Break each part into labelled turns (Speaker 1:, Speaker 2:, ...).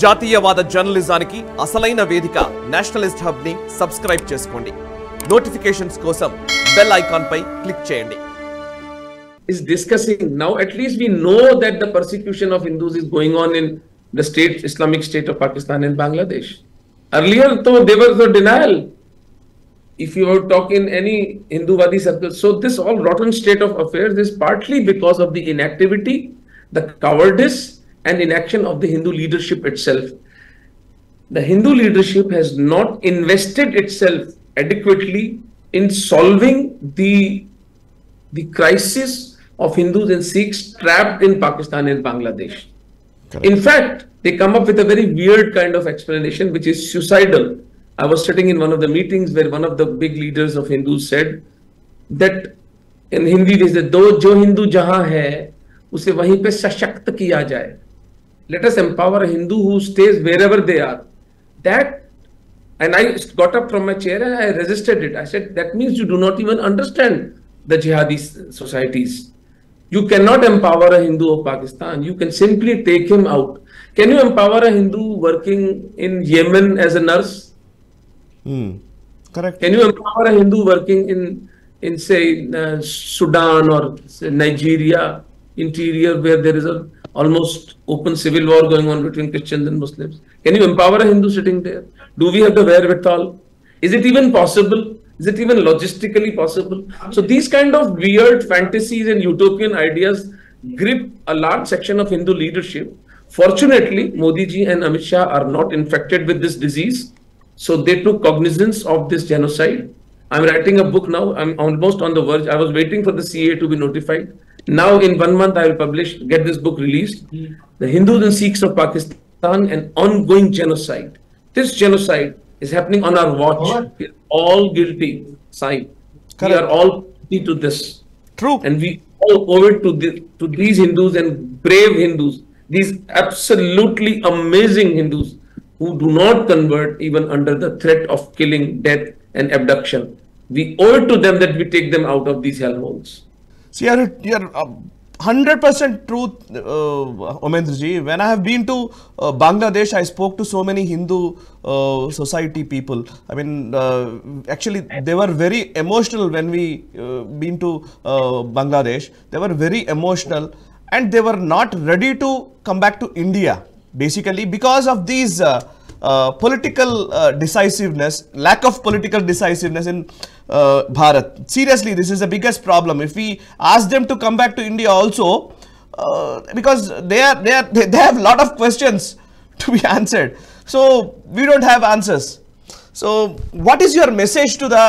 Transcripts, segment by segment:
Speaker 1: జాతీయవాద జర్నలిజానికి అసలైన వేదిక నేషనలిస్ట్ హబ్ ని సబ్స్క్రైబ్ చేసుకోండి. నోటిఫికేషన్స్ కోసం బెల్ ఐకాన్ పై క్లిక్ చేయండి.
Speaker 2: Is discussing now, at least we know that the persecution of Hindus is going on in the Islamic State of Pakistan and Bangladesh. Earlier, though, there was a denial. If you were talking in any Hinduvadi circle, so this all rotten state of affairs is partly because of the inactivity, the cowardice and inaction of the Hindu leadership itself. The Hindu leadership has not invested itself adequately in solving the crisis of Hindus and Sikhs trapped in Pakistan and Bangladesh. Correct. In fact, they come up with a very weird kind of explanation, which is suicidal. I was sitting in one of the meetings where one of the big leaders of Hindus said that in Hindi they said, "Jo Hindu jahan hai, use wahin pe sashakt kiya jaye." Let us empower a Hindu who stays wherever they are. That, and I got up from my chair and I resisted it. I said, that means you do not even understand the jihadi societies. You cannot empower a Hindu of Pakistan. You can simply take him out. Can you empower a Hindu working in Yemen as a nurse?
Speaker 1: Correct.
Speaker 2: Can you empower a Hindu working in say Sudan or say, Nigeria interior, where there is a almost open civil war going on between Christians and Muslims? Can you empower a Hindu sitting there? Do we have the wherewithal? Is it even possible? Is it even logistically possible? So these kind of weird fantasies and utopian ideas grip a large section of Hindu leadership. Fortunately, Modi ji and Amit Shah are not infected with this disease. So they took cognizance of this genocide. I'm writing a book now. I'm almost on the verge. I was waiting for the CA to be notified. Now in 1 month, I will get this book released. The Hindus and Sikhs of Pakistan, an ongoing genocide. This genocide is happening on our watch. We are all guilty. Sign. We are all guilty to this.
Speaker 1: True.
Speaker 2: And we all owe it to these Hindus and brave Hindus, these absolutely amazing Hindus who do not convert even under the threat of killing, death and abduction. We owe it to them that we take them out of these hellholes.
Speaker 1: So you're 100% truth, Omendra-ji. When I have been to Bangladesh, I spoke to so many Hindu society people. I mean, actually, they were very emotional when we been to Bangladesh. They were very emotional and they were not ready to come back to India, basically, because of these political decisiveness, lack of political decisiveness in Bharat. Seriously, this is the biggest problem. If we ask them to come back to India also, because they have a lot of questions to be answered. So we don't have answers. So what is your message to the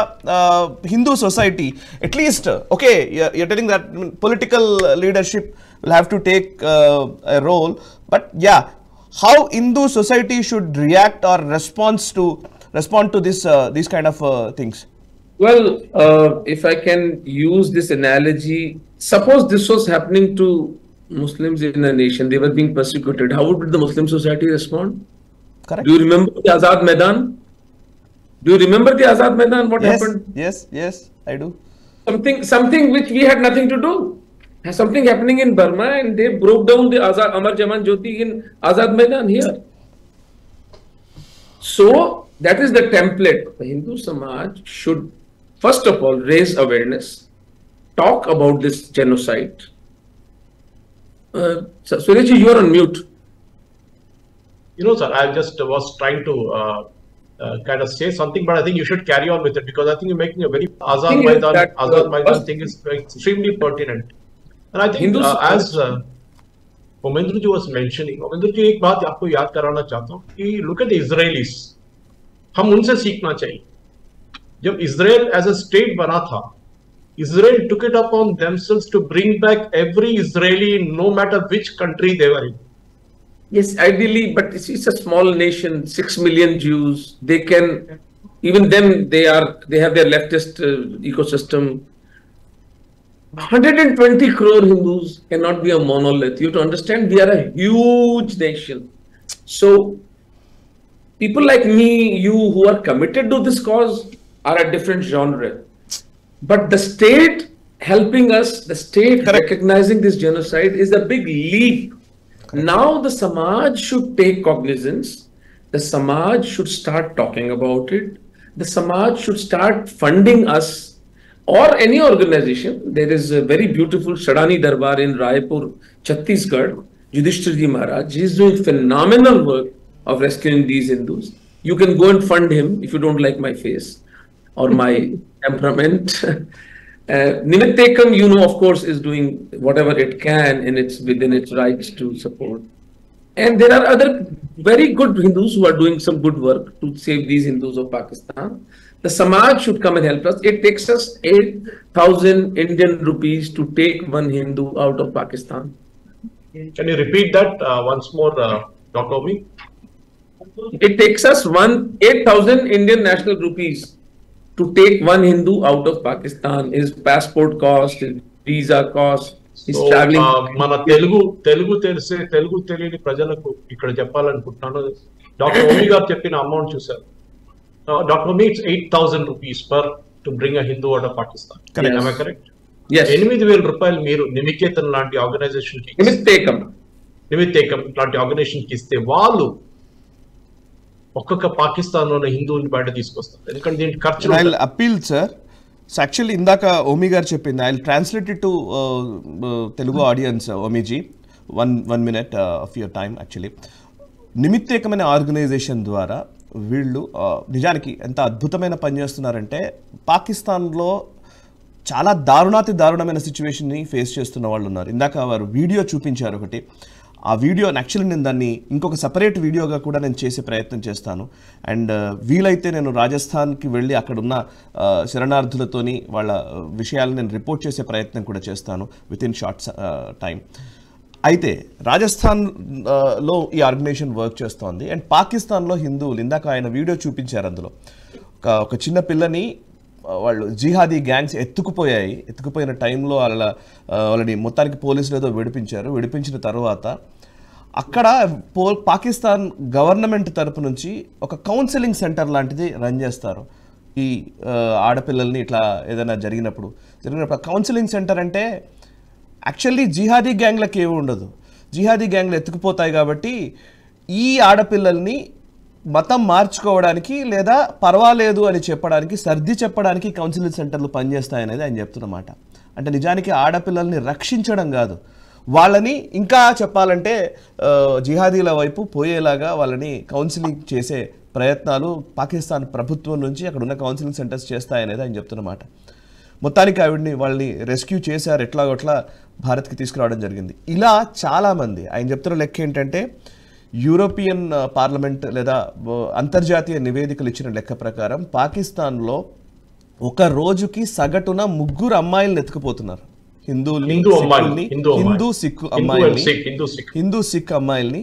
Speaker 1: Hindu society? At least, okay, you're telling that political leadership will have to take a role, but yeah, how Hindu society should react or respond to this these kind of things?
Speaker 2: Well, if I can use this analogy, suppose this was happening to Muslims in a nation, they were being persecuted. How would the Muslim society respond?
Speaker 1: Correct.
Speaker 2: Do you remember the Azad Maidan? Do you remember the Azad Maidan? What happened?
Speaker 1: Yes, I do.
Speaker 2: Something which we had nothing to do. Something happening in Burma, and they broke down the Amar Jaman Jyoti in Azad Maidan here. So that is the template. The Hindu Samaj should first of all raise awareness, talk about this genocide. Suryaji, you are on mute.
Speaker 3: You know, sir, I just was trying to kind of say something, but I think you should carry on with it, because I think you're making a very Azad Maidan thing is extremely pertinent. And I think as Omendra ji was mentioning, Omendra ji, एक बात आपको याद कराना चाहता हूँ कि look at the Israelis. हम उनसे सीखना चाहिए. जब Israel as a state बना था, Israel took it upon themselves to bring back every Israeli, no matter which country they were in.
Speaker 2: Yes, ideally, but it's a small nation, 6 million Jews. They can, even them, they have their leftist ecosystem. 120 crore Hindus cannot be a monolith. You have to understand, we are a huge nation. So people like me, you who are committed to this cause are a different genre. But the state helping us, the state recognizing this genocide is a big leap Now the Samaj should take cognizance. The Samaj should start talking about it. The Samaj should start funding us or any organization. There is a very beautiful Shadani Darbar in Raipur, Chhattisgarh. Yudhishthirji Maharaj, he is doing phenomenal work of rescuing these Hindus. You can go and fund him if you don't like my face or my temperament. Nimittekam, you know, of course, is doing whatever it can and it's within its rights to support. And there are other very good Hindus who are doing some good work to save these Hindus of Pakistan. The Samaj should come and help us. It takes us 8,000 Indian rupees to take one Hindu out of Pakistan.
Speaker 3: Can you repeat that once more, Dr. Omi?
Speaker 2: It takes us 8,000 Indian national rupees to take one Hindu out of Pakistan. His passport cost, his visa cost, his traveling.
Speaker 3: మన తెలుగు తెలియని ప్రజలకు ఇక్కడ చెప్పాలనుకుంటున్నాను. Doctor Omi గారు చెప్పిన amount చూసారు. Doctor Omi, it's 8,000 rupees to bring a Hindu out of Pakistan. Am I correct?
Speaker 2: Yes.
Speaker 3: 8,000 రూపాయలు మీరు నిమికేతన్ లాంటి ఆర్గనైజేషన్ కి, నిమిత్తేకం లాంటి ఆర్గనైజేషన్ కి ఇస్తే వాళ్ళు ఒక్కొక్క పాకిస్తాన్ లోని హిందువుని బయట తీసుకొస్తారు. ఎందుకంటే దీనికి ఖర్చు.
Speaker 1: I will appeal sir. So actually ఇందాక ఓమి గారు చెప్పింది, I will translate it to Telugu audience. ఓమీజీ, one minute of your time. Actually నిమిత్తేకమైన ఆర్గనైజేషన్ ద్వారా వీళ్ళు నిజానికి ఎంత అద్భుతమైన పని చేస్తున్నారంటే, పాకిస్తాన్లో చాలా దారుణమైన సిచ్యువేషన్ని ఫేస్ చేస్తున్న వాళ్ళు ఉన్నారు. ఇందాక వారు వీడియో చూపించారు ఒకటి. ఆ వీడియో యాక్చువల్లీ నేను దాన్ని ఇంకొక సపరేట్ వీడియోగా కూడా నేను చేసే ప్రయత్నం చేస్తాను. అండ్ వీలైతే నేను రాజస్థాన్కి వెళ్ళి అక్కడున్న శరణార్థులతోని వాళ్ళ విషయాలను నేను రిపోర్ట్ చేసే ప్రయత్నం కూడా చేస్తాను విత్ ఇన్ షార్ట్ టైం. అయితే రాజస్థాన్లో ఈ ఆర్గనైజేషన్ వర్క్ చేస్తోంది. అండ్ పాకిస్తాన్లో హిందువులు, ఇందాక ఆయన వీడియో చూపించారు, అందులో ఒక చిన్న పిల్లని వాళ్ళు జిహాదీ గ్యాంగ్స్ ఎత్తుకుపోయిన టైంలో వాళ్ళని మొత్తానికి పోలీసులు ఏదో విడిపించిన తర్వాత అక్కడ పాకిస్తాన్ గవర్నమెంట్ తరపు నుంచి ఒక కౌన్సిలింగ్ సెంటర్ లాంటిది రన్ చేస్తారు. ఈ ఆడపిల్లల్ని ఇట్లా ఏదైనా జరిగినప్పుడు కౌన్సిలింగ్ సెంటర్ అంటే యాక్చువల్లీ జిహాదీ గ్యాంగ్లకు ఏమి ఉండదు. జిహాదీ గ్యాంగ్లు ఎత్తుకుపోతాయి కాబట్టి ఈ ఆడపిల్లల్ని మతం మార్చుకోవడానికి లేదా పర్వాలేదు అని చెప్పడానికి, సర్ది చెప్పడానికి కౌన్సిలింగ్ సెంటర్లు పనిచేస్తాయనేది ఆయన చెప్తున్నమాట. అంటే నిజానికి ఆడపిల్లల్ని రక్షించడం కాదు, వాళ్ళని ఇంకా చెప్పాలంటే జిహాదీల వైపు పోయేలాగా వాళ్ళని కౌన్సిలింగ్ చేసే ప్రయత్నాలు పాకిస్తాన్ ప్రభుత్వం నుంచి అక్కడ ఉన్న కౌన్సిలింగ్ సెంటర్స్ చేస్తాయనేది ఆయన చెప్తున్నమాట. మొత్తానికి వాళ్ళని రెస్క్యూ చేశారు, ఎట్లాగొట్లా భారత్కి తీసుకురావడం జరిగింది. ఇలా చాలామంది ఆయన చెప్తున్న లెక్క ఏంటంటే, యూరోపియన్ పార్లమెంట్ లేదా అంతర్జాతీయ నివేదికలు ఇచ్చిన లెక్క ప్రకారం పాకిస్తాన్లో ఒక రోజుకి సగటున 3 అమ్మాయిలను ఎత్తుకుపోతున్నారు. హిందూ సిక్ అమ్మాయిల్ని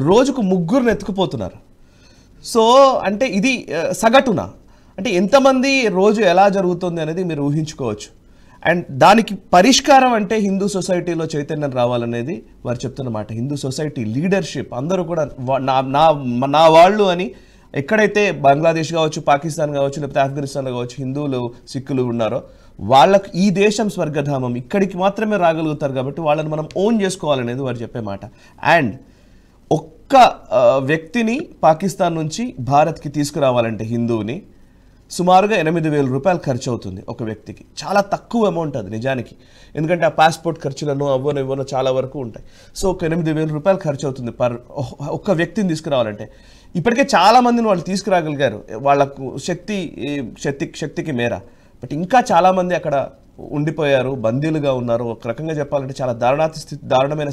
Speaker 1: రోజుకు 3 ఎత్తుకుపోతున్నారు. సో అంటే ఇది సగటున, అంటే ఎంతమంది రోజు ఎలా జరుగుతుంది అనేది మీరు ఊహించుకోవచ్చు. అండ్ దానికి పరిష్కారం అంటే హిందూ సొసైటీలో చైతన్యం రావాలనేది వారు చెప్తున్నమాట. హిందూ సొసైటీ లీడర్షిప్ అందరూ కూడా నా వాళ్ళు అని, ఎక్కడైతే బంగ్లాదేశ్ కావచ్చు, పాకిస్తాన్ కావచ్చు, లేకపోతే ఆఫ్ఘనిస్తాన్లో కావచ్చు హిందువులు సిక్కులు ఉన్నారో వాళ్ళకు ఈ దేశం స్వర్గధామం, ఇక్కడికి మాత్రమే రాగలుగుతారు కాబట్టి వాళ్ళని మనం ఓన్ చేసుకోవాలనేది వారు చెప్పే మాట. అండ్ ఒక్క వ్యక్తిని పాకిస్తాన్ నుంచి భారత్కి తీసుకురావాలంటే హిందువుని సుమారుగా 8,000 రూపాయలు ఖర్చు అవుతుంది ఒక వ్యక్తికి. చాలా తక్కువ అమౌంట్ అది నిజానికి, ఎందుకంటే ఆ పాస్పోర్ట్ ఖర్చులను ఇవ్వనో చాలా వరకు ఉంటాయి. సో ఒక 8,000 రూపాయలు ఖర్చు అవుతుంది ఒక్క వ్యక్తిని తీసుకురావాలంటే. ఇప్పటికే చాలామందిని వాళ్ళు తీసుకురాగలిగారు వాళ్ళకు శక్తికి మేర. బట్ ఇంకా చాలామంది అక్కడ ఉండిపోయారు, బందీలుగా ఉన్నారు. ఒక రకంగా చెప్పాలంటే చాలా దారుణమైన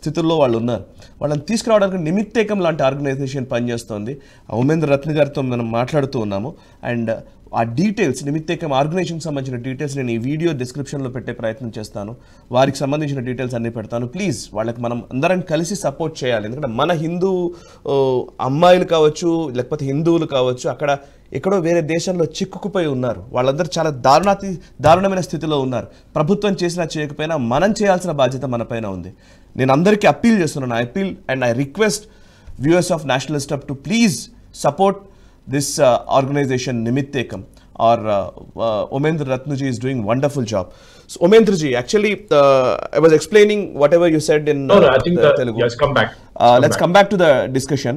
Speaker 1: స్థితుల్లో వాళ్ళు ఉన్నారు. వాళ్ళని తీసుకురావడానికి నిమిత్తేకం లాంటి ఆర్గనైజేషన్ పనిచేస్తుంది. ఉమేంద్ర రత్న గారితో మనం మాట్లాడుతూ ఉన్నాము. అండ్ ఆ డీటెయిల్స్, నిమిత్తేకం ఆర్గనైజేషన్కి సంబంధించిన డీటెయిల్స్ నేను ఈ వీడియో డిస్క్రిప్షన్లో పెట్టే ప్రయత్నం చేస్తాను. వారికి సంబంధించిన డీటెయిల్స్ అన్నీ పెడతాను. ప్లీజ్ వాళ్ళకి మనం అందరం కలిసి సపోర్ట్ చేయాలి. ఎందుకంటే మన హిందూ అమ్మాయిలు కావచ్చు, లేకపోతే హిందువులు కావచ్చు, అక్కడ ఎక్కడో వేరే దేశంలో చిక్కుకుపోయి ఉన్నారు. వాళ్ళందరూ చాలా దారుణమైన స్థితిలో ఉన్నారు. ప్రభుత్వం చేసినా చేయకపోయినా మనం చేయాల్సిన బాధ్యత మన పైన ఉంది. నేను అందరికీ అప్పీల్ చేస్తున్నాను. I appeal and I request viewers of Nationalist hub to please support this organization Nimittekam, or Umendra Ratnuji is doing wonderful job. So, Omendra ji, actually, I was explaining whatever you said in
Speaker 3: I think
Speaker 1: Telugu.
Speaker 3: yes, come back.
Speaker 1: Let's come back to the discussion.